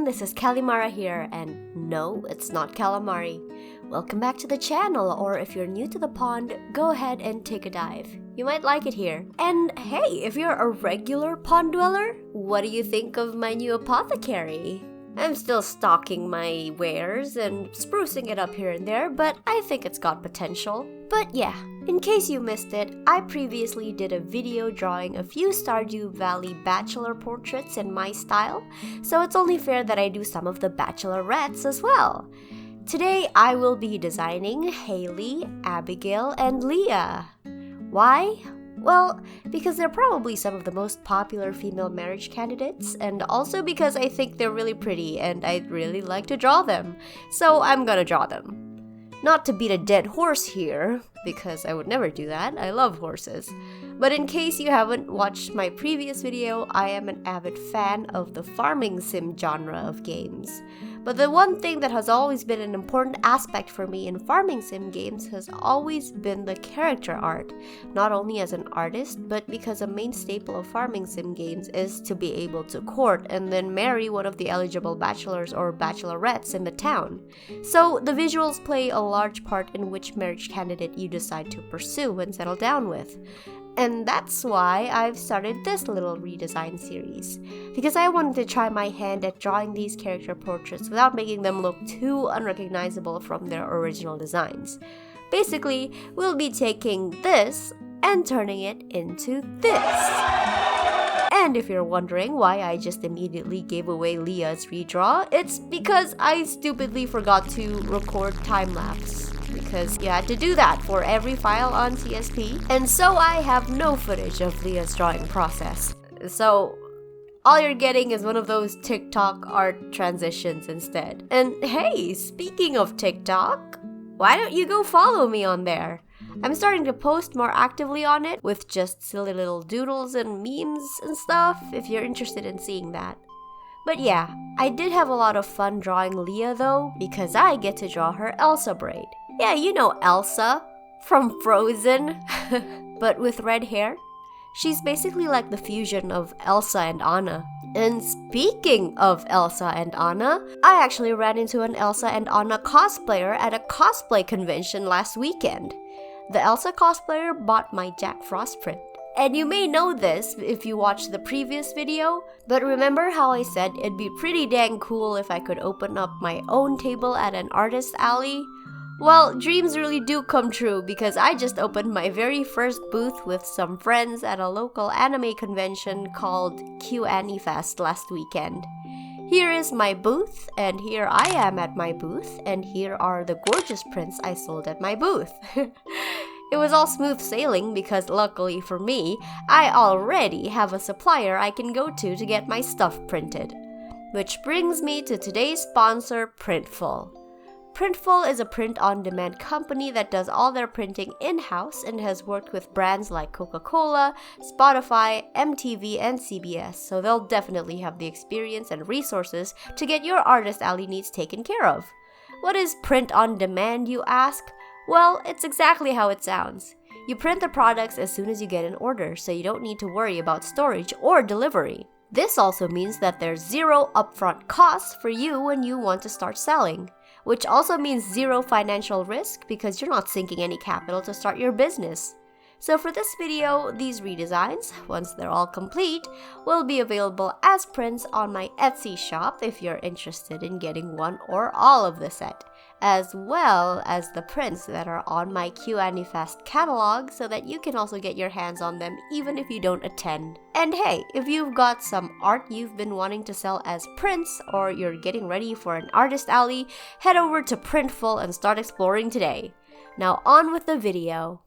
everyone, this is Callimara here, and no, it's not calamari. Welcome back to the channel, or if you're new to the pond, go ahead and take a dive. You might like it here. And hey, if you're a regular pond dweller, what do you think of my new apothecary? I'm still stocking my wares and sprucing it up here and there, but I think it's got potential. But yeah, in case you missed it, I previously did a video drawing a few Stardew Valley bachelor portraits in my style, so it's only fair that I do some of the Bachelorettes as well. Today I will be designing Haley, Abigail, and Leah. Why? Well, because they're probably some of the most popular female marriage candidates, and also because I think they're really pretty and I'd really like to draw them. So I'm gonna draw them. Not to beat a dead horse here, because I would never do that, I love horses. But in case you haven't watched my previous video, I am an avid fan of the farming sim genre of games. But the one thing that has always been an important aspect for me in farming sim games has always been the character art. Not only as an artist, but because a main staple of farming sim games is to be able to court and then marry one of the eligible bachelors or bachelorettes in the town. So the visuals play a large part in which marriage candidate you decide to pursue and settle down with. And that's why I've started this little redesign series, because I wanted to try my hand at drawing these character portraits without making them look too unrecognizable from their original designs. Basically, we'll be taking this and turning it into this. And if you're wondering why I just immediately gave away Leah's redraw, it's because I stupidly forgot to record time-lapse. Because you had to do that for every file on CSP, and so I have no footage of Leah's drawing process. So all you're getting is one of those TikTok art transitions instead. And hey, speaking of TikTok, why don't you go follow me on there? I'm starting to post more actively on it with just silly little doodles and memes and stuff if you're interested in seeing that. But yeah, I did have a lot of fun drawing Leah though, because I get to draw her Elsa braid. Yeah, you know Elsa from Frozen, but with red hair. She's basically like the fusion of Elsa and Anna. And speaking of Elsa and Anna, I actually ran into an Elsa and Anna cosplayer at a cosplay convention last weekend. The Elsa cosplayer bought my Jack Frost print. And you may know this if you watched the previous video, but remember how I said it'd be pretty dang cool if I could open up my own table at an artist alley? Well, dreams really do come true because I just opened my very first booth with some friends at a local anime convention called QAniFest last weekend. Here is my booth, and here I am at my booth, and here are the gorgeous prints I sold at my booth. It was all smooth sailing because luckily for me, I already have a supplier I can go to get my stuff printed. Which brings me to today's sponsor, Printful. Printful is a print-on-demand company that does all their printing in-house and has worked with brands like Coca-Cola, Spotify, MTV, and CBS, so they'll definitely have the experience and resources to get your artist alley needs taken care of. What is print-on-demand, you ask? Well, it's exactly how it sounds. You print the products as soon as you get an order, so you don't need to worry about storage or delivery. This also means that there's zero upfront costs for you when you want to start selling, which also means zero financial risk because you're not sinking any capital to start your business. So for this video, these redesigns, once they're all complete, will be available as prints on my Etsy shop if you're interested in getting one or all of the set, as well as the prints that are on my QAniFest catalog so that you can also get your hands on them even if you don't attend. And hey, if you've got some art you've been wanting to sell as prints or you're getting ready for an artist alley, head over to Printful and start exploring today. Now on with the video.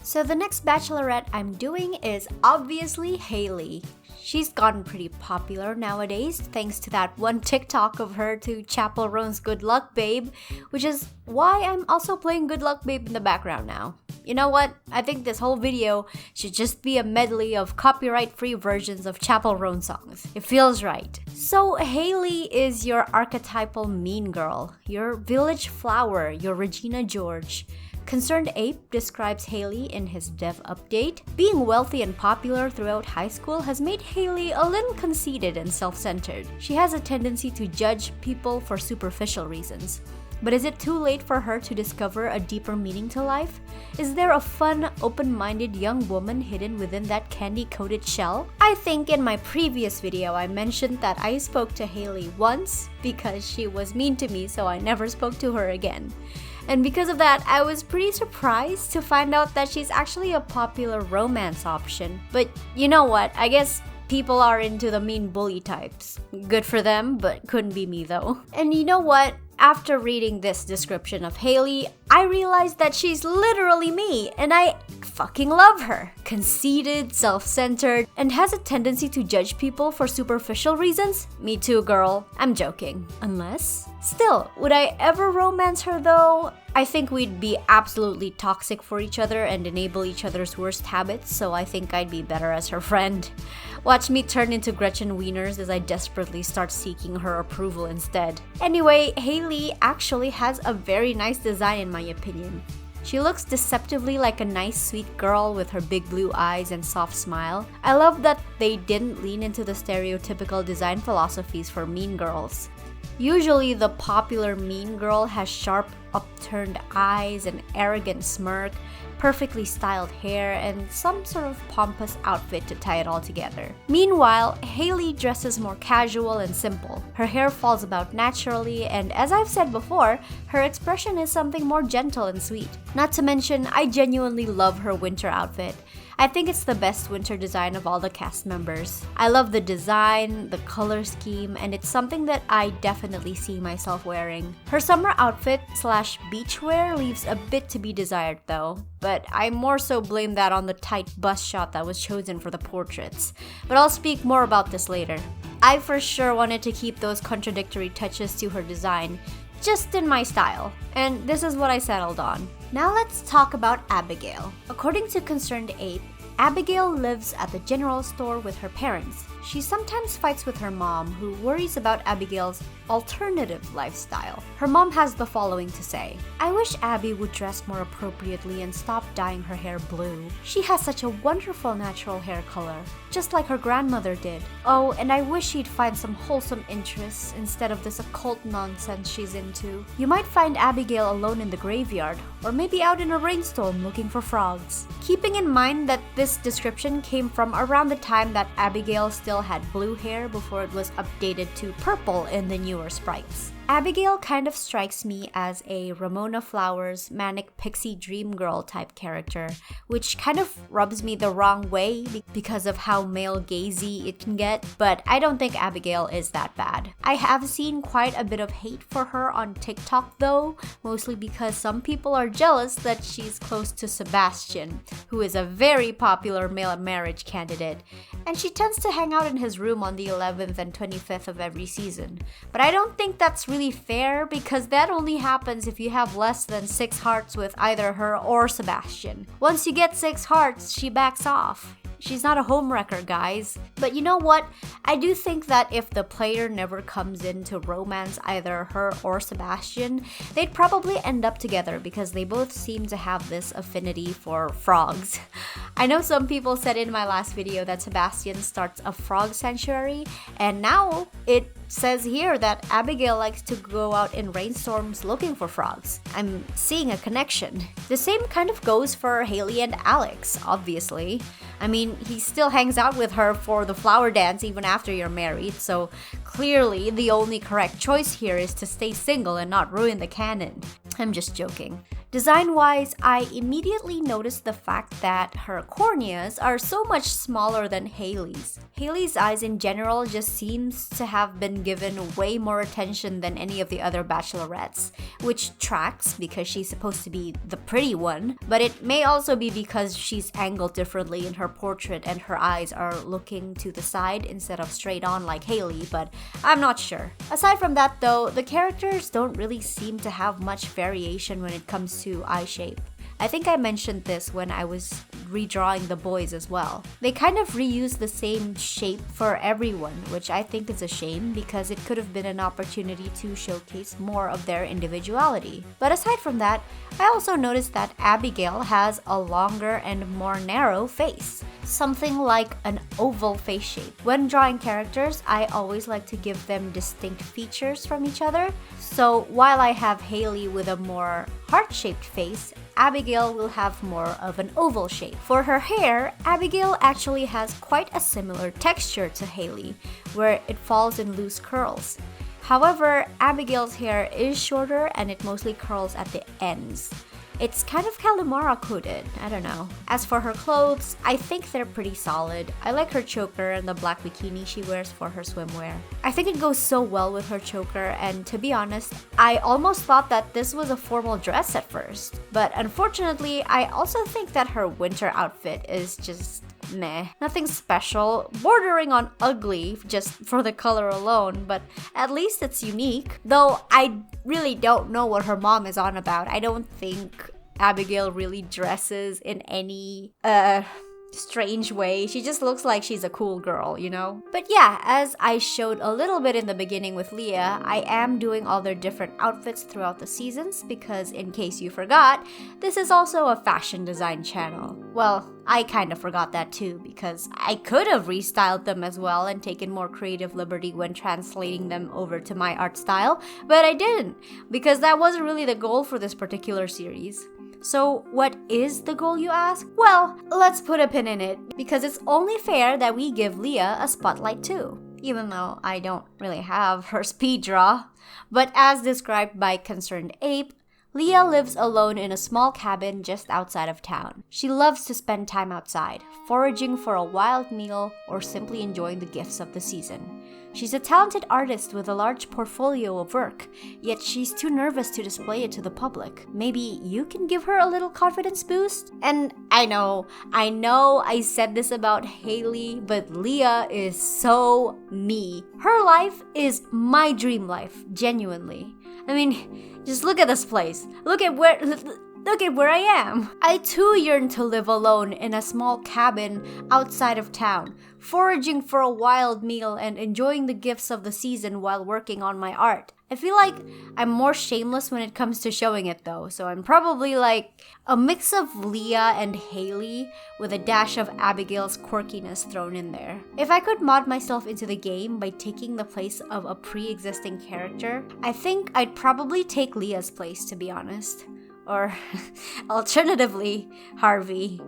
So the next bachelorette I'm doing is obviously Haley. She's gotten pretty popular nowadays thanks to that one TikTok of her to Chapel Roan's Good Luck Babe, which is why I'm also playing Good Luck Babe in the background now. You know what? I think this whole video should just be a medley of copyright-free versions of Chapel Roan songs. It feels right. So Hailey is your archetypal mean girl, your village flower, your Regina George. Concerned Ape describes Hailey in his dev update. Being wealthy and popular throughout high school has made Hailey a little conceited and self-centered. She has a tendency to judge people for superficial reasons. But is it too late for her to discover a deeper meaning to life? Is there a fun, open-minded young woman hidden within that candy-coated shell? I think in my previous video I mentioned that I spoke to Hailey once because she was mean to me, so I never spoke to her again. And because of that, I was pretty surprised to find out that she's actually a popular romance option. But you know what? I guess people are into the mean bully types. Good for them, but couldn't be me though. And you know what? After reading this description of Hailey, I realized that she's literally me, and I fucking love her. Conceited, self-centered, and has a tendency to judge people for superficial reasons? Me too, girl. I'm joking. Unless? Still, would I ever romance her though? I think we'd be absolutely toxic for each other and enable each other's worst habits, so I think I'd be better as her friend. Watch me turn into Gretchen Wieners as I desperately start seeking her approval instead. Anyway, Hailey actually has a very nice design in my opinion. She looks deceptively like a nice sweet girl with her big blue eyes and soft smile. I love that they didn't lean into the stereotypical design philosophies for mean girls. Usually the popular mean girl has sharp upturned eyes, an arrogant smirk, perfectly styled hair, and some sort of pompous outfit to tie it all together. Meanwhile, Hailey dresses more casual and simple. Her hair falls about naturally, and as I've said before, her expression is something more gentle and sweet. Not to mention, I genuinely love her winter outfit. I think it's the best winter design of all the cast members. I love the design, the color scheme, and it's something that I definitely see myself wearing. Her summer outfit slash beachwear leaves a bit to be desired though, but I more so blame that on the tight bust shot that was chosen for the portraits. But I'll speak more about this later. I for sure wanted to keep those contradictory touches to her design, just in my style, and this is what I settled on. Now let's talk about Abigail. According to Concerned Ape, Abigail lives at the general store with her parents. She sometimes fights with her mom, who worries about Abigail's alternative lifestyle. Her mom has the following to say: "I wish Abby would dress more appropriately and stop dyeing her hair blue. She has such a wonderful natural hair color, just like her grandmother did. Oh, and I wish she'd find some wholesome interests instead of this occult nonsense she's into. You might find Abigail alone in the graveyard, or maybe out in a rainstorm looking for frogs." Keeping in mind that this description came from around the time that Abigail still had blue hair before it was updated to purple in the newer sprites. Abigail kind of strikes me as a Ramona Flowers manic pixie dream girl type character, which kind of rubs me the wrong way because of how male gazy it can get, but I don't think Abigail is that bad. I have seen quite a bit of hate for her on TikTok though, mostly because some people are jealous that she's close to Sebastian, who is a very popular male marriage candidate, and she tends to hang out in his room on the 11th and 25th of every season. But I don't think that's really fair, because that only happens if you have less than 6 hearts with either her or Sebastian. Once you get 6 hearts, she backs off. She's not a homewrecker, guys. But you know what? I do think that if the player never comes in to romance either her or Sebastian, they'd probably end up together because they both seem to have this affinity for frogs. I know some people said in my last video that Sebastian starts a frog sanctuary, and now it says here that Abigail likes to go out in rainstorms looking for frogs. I'm seeing a connection. The same kind of goes for Hailey and Alex, obviously. I mean, he still hangs out with her for the flower dance even after you're married, so clearly the only correct choice here is to stay single and not ruin the canon. I'm just joking. Design-wise, I immediately noticed the fact that her corneas are so much smaller than Hailey's. Hailey's eyes in general just seems to have been given way more attention than any of the other Bachelorettes, which tracks because she's supposed to be the pretty one, but it may also be because she's angled differently in her portrait and her eyes are looking to the side instead of straight on like Hailey, but I'm not sure. Aside from that though, the characters don't really seem to have much variation when it comes to eye shape. I think I mentioned this when I was redrawing the boys as well. They kind of reuse the same shape for everyone, which I think is a shame because it could have been an opportunity to showcase more of their individuality. But aside from that, I also noticed that Abigail has a longer and more narrow face. Something like an oval face shape. When drawing characters, I always like to give them distinct features from each other. So while I have Haley with a more heart-shaped face, Abigail will have more of an oval shape. For her hair, Abigail actually has quite a similar texture to Haley, where it falls in loose curls. However, Abigail's hair is shorter and it mostly curls at the ends. It's kind of callimara coated, I don't know. As for her clothes, I think they're pretty solid. I like her choker and the black bikini she wears for her swimwear. I think it goes so well with her choker, and to be honest, I almost thought that this was a formal dress at first. But unfortunately, I also think that her winter outfit is just meh. Nothing special, bordering on ugly just for the color alone, but at least it's unique. Though I really don't know what her mom is on about. I don't think Abigail really dresses in any strange way. She just looks like she's a cool girl, you know? But yeah, as I showed a little bit in the beginning with Leah, I am doing all their different outfits throughout the seasons because, in case you forgot, this is also a fashion design channel. Well, I kind of forgot that too because I could have restyled them as well and taken more creative liberty when translating them over to my art style, but I didn't because that wasn't really the goal for this particular series. So what is the goal, you ask? Well, let's put a pin in it because it's only fair that we give Leah a spotlight too, even though I don't really have her speed draw. But as described by Concerned Ape, Leah lives alone in a small cabin just outside of town. She loves to spend time outside, foraging for a wild meal or simply enjoying the gifts of the season. She's a talented artist with a large portfolio of work, yet she's too nervous to display it to the public. Maybe you can give her a little confidence boost? And I know I said this about Haley, but Leah is so me. Her life is my dream life, genuinely. I mean, just look at this place. Look at where I am. I too yearn to live alone in a small cabin outside of town, foraging for a wild meal and enjoying the gifts of the season while working on my art. I feel like I'm more shameless when it comes to showing it though, so I'm probably like a mix of Leah and Haley with a dash of Abigail's quirkiness thrown in there. If I could mod myself into the game by taking the place of a pre-existing character, I think I'd probably take Leah's place, to be honest. Or alternatively, Harvey.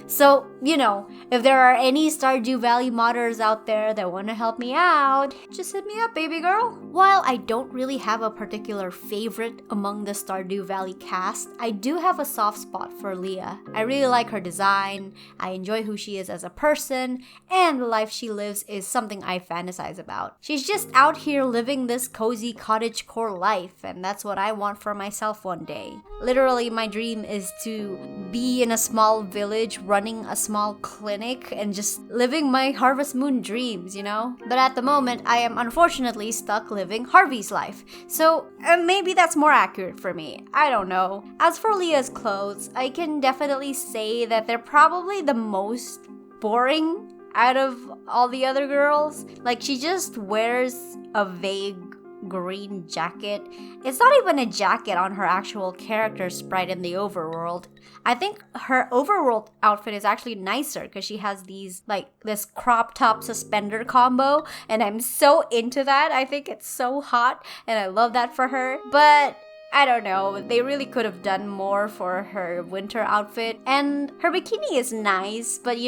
So, you know, if there are any Stardew Valley modders out there that want to help me out, just hit me up, baby girl. While I don't really have a particular favorite among the Stardew Valley cast, I do have a soft spot for Leah. I really like her design, I enjoy who she is as a person, and the life she lives is something I fantasize about. She's just out here living this cozy cottagecore life, and that's what I want for myself one day. Literally, my dream is to be in a small village running a small clinic and just living my Harvest Moon dreams, you know? But at the moment, I am unfortunately stuck living Harvey's life. So maybe that's more accurate for me. I don't know. As for Leah's clothes, I can definitely say that they're probably the most boring out of all the other girls. Like, she just wears a vague green jacket. It's not even a jacket on her actual character sprite in the overworld. I think her overworld outfit is actually nicer because she has these, like, this crop top suspender combo, and I'm so into that. I think it's so hot, and I love that for her. But I don't know, they really could have done more for her winter outfit. And her bikini is nice, but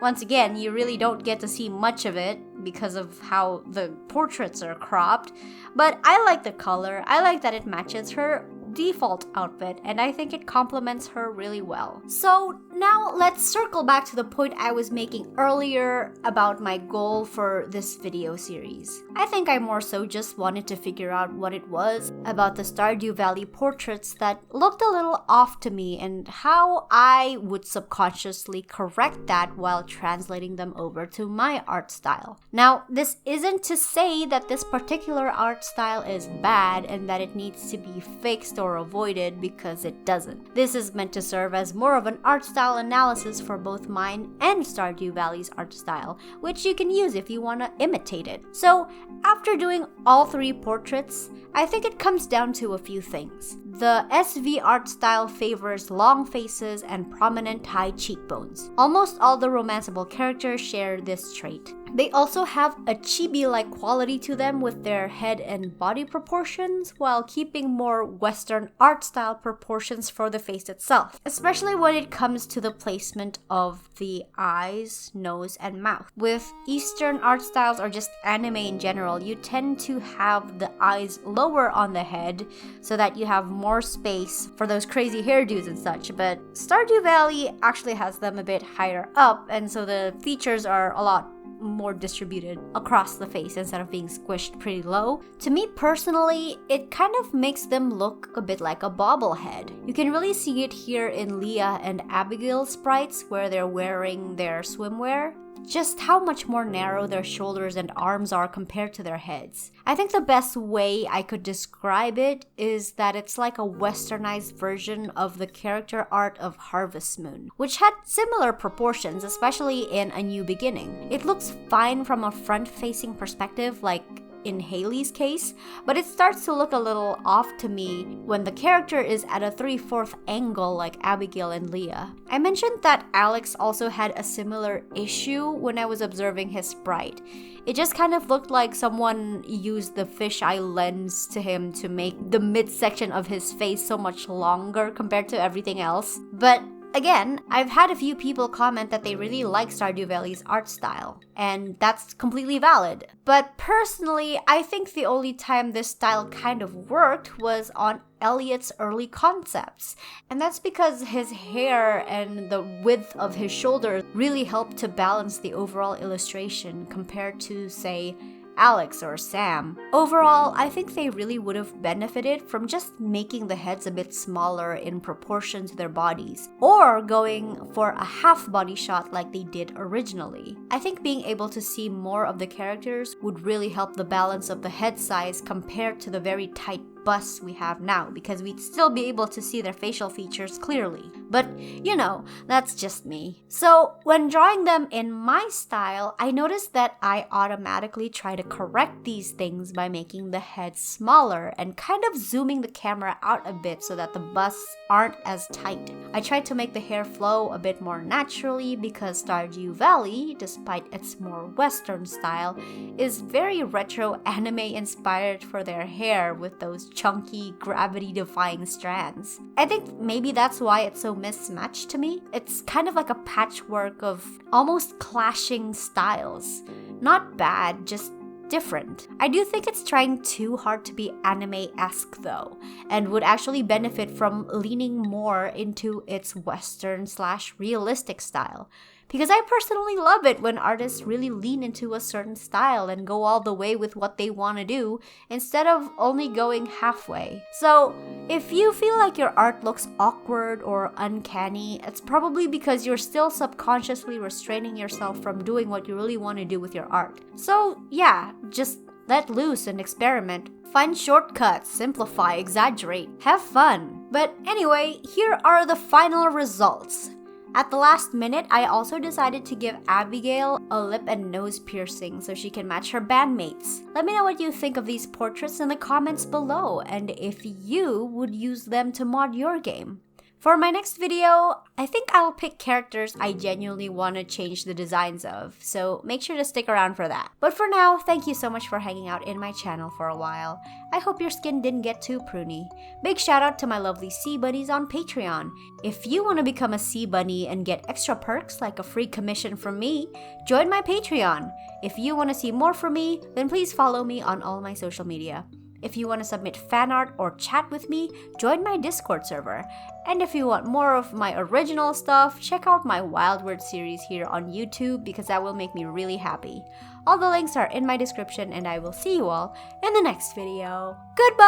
once again, you really don't get to see much of it because of how the portraits are cropped. But I like the color. I like that it matches her default outfit, and I think it complements her really well. So Now, let's circle back to the point I was making earlier about my goal for this video series. I think I more so just wanted to figure out what it was about the Stardew Valley portraits that looked a little off to me and how I would subconsciously correct that while translating them over to my art style. Now, this isn't to say that this particular art style is bad and that it needs to be fixed or avoided, because it doesn't. This is meant to serve as more of an art style analysis for both mine and Stardew Valley's art style, which you can use if you want to imitate it. So, after doing all 3 portraits, I think it comes down to a few things. The SV art style favors long faces and prominent high cheekbones. Almost all the romanceable characters share this trait. They also have a chibi-like quality to them with their head and body proportions, while keeping more Western art style proportions for the face itself, especially when it comes to the placement of the eyes, nose, and mouth. With Eastern art styles, or just anime in general, you tend to have the eyes lower on the head so that you have more space for those crazy hairdos and such, but Stardew Valley actually has them a bit higher up, and so the features are a lot more distributed across the face instead of being squished pretty low. To me personally, it kind of makes them look a bit like a bobblehead. You can really see it here in Leah and Abigail's sprites where they're wearing their swimwear. Just how much more narrow their shoulders and arms are compared to their heads. I think the best way I could describe it is that it's like a westernized version of the character art of Harvest Moon, which had similar proportions, especially in A New Beginning. It looks fine from a front-facing perspective, like in Haley's case, but it starts to look a little off to me when the character is at a 3/4 angle like Abigail and Leah. I mentioned that Alex also had a similar issue when I was observing his sprite. It just kind of looked like someone used the fisheye lens to him to make the midsection of his face so much longer compared to everything else. But again, I've had a few people comment that they really like Stardew Valley's art style, and that's completely valid. But personally, I think the only time this style kind of worked was on Elliot's early concepts, and that's because his hair and the width of his shoulders really helped to balance the overall illustration compared to, say, Alex or Sam. Overall, I think they really would have benefited from just making the heads a bit smaller in proportion to their bodies, or going for a half body shot like they did originally. I think being able to see more of the characters would really help the balance of the head size compared to the very tight busts we have now, because we'd still be able to see their facial features clearly. But, you know, that's just me. So, when drawing them in my style, I noticed that I automatically try to correct these things by making the head smaller and kind of zooming the camera out a bit so that the busts aren't as tight. I tried to make the hair flow a bit more naturally because Stardew Valley, despite its more Western style, is very retro anime inspired for their hair with those chunky, gravity-defying strands. I think maybe that's why it's so mismatched to me. It's kind of like a patchwork of almost clashing styles. Not bad, just different. I do think it's trying too hard to be anime-esque though, and would actually benefit from leaning more into its Western/realistic style. Because I personally love it when artists really lean into a certain style and go all the way with what they want to do instead of only going halfway. So, if you feel like your art looks awkward or uncanny, it's probably because you're still subconsciously restraining yourself from doing what you really want to do with your art. So, yeah, just let loose and experiment. Find shortcuts, simplify, exaggerate, have fun. But anyway, here are the final results. At the last minute, I also decided to give Abigail a lip and nose piercing so she can match her bandmates. Let me know what you think of these portraits in the comments below, and if you would use them to mod your game. For my next video, I think I'll pick characters I genuinely want to change the designs of, so make sure to stick around for that. But for now, thank you so much for hanging out in my channel for a while. I hope your skin didn't get too pruny. Big shout out to my lovely sea bunnies on Patreon. If you want to become a sea bunny and get extra perks like a free commission from me, join my Patreon. If you want to see more from me, then please follow me on all my social media. If you want to submit fan art or chat with me, join my Discord server. And if you want more of my original stuff, check out my Wild Word series here on YouTube because that will make me really happy. All the links are in my description, and I will see you all in the next video. Goodbye!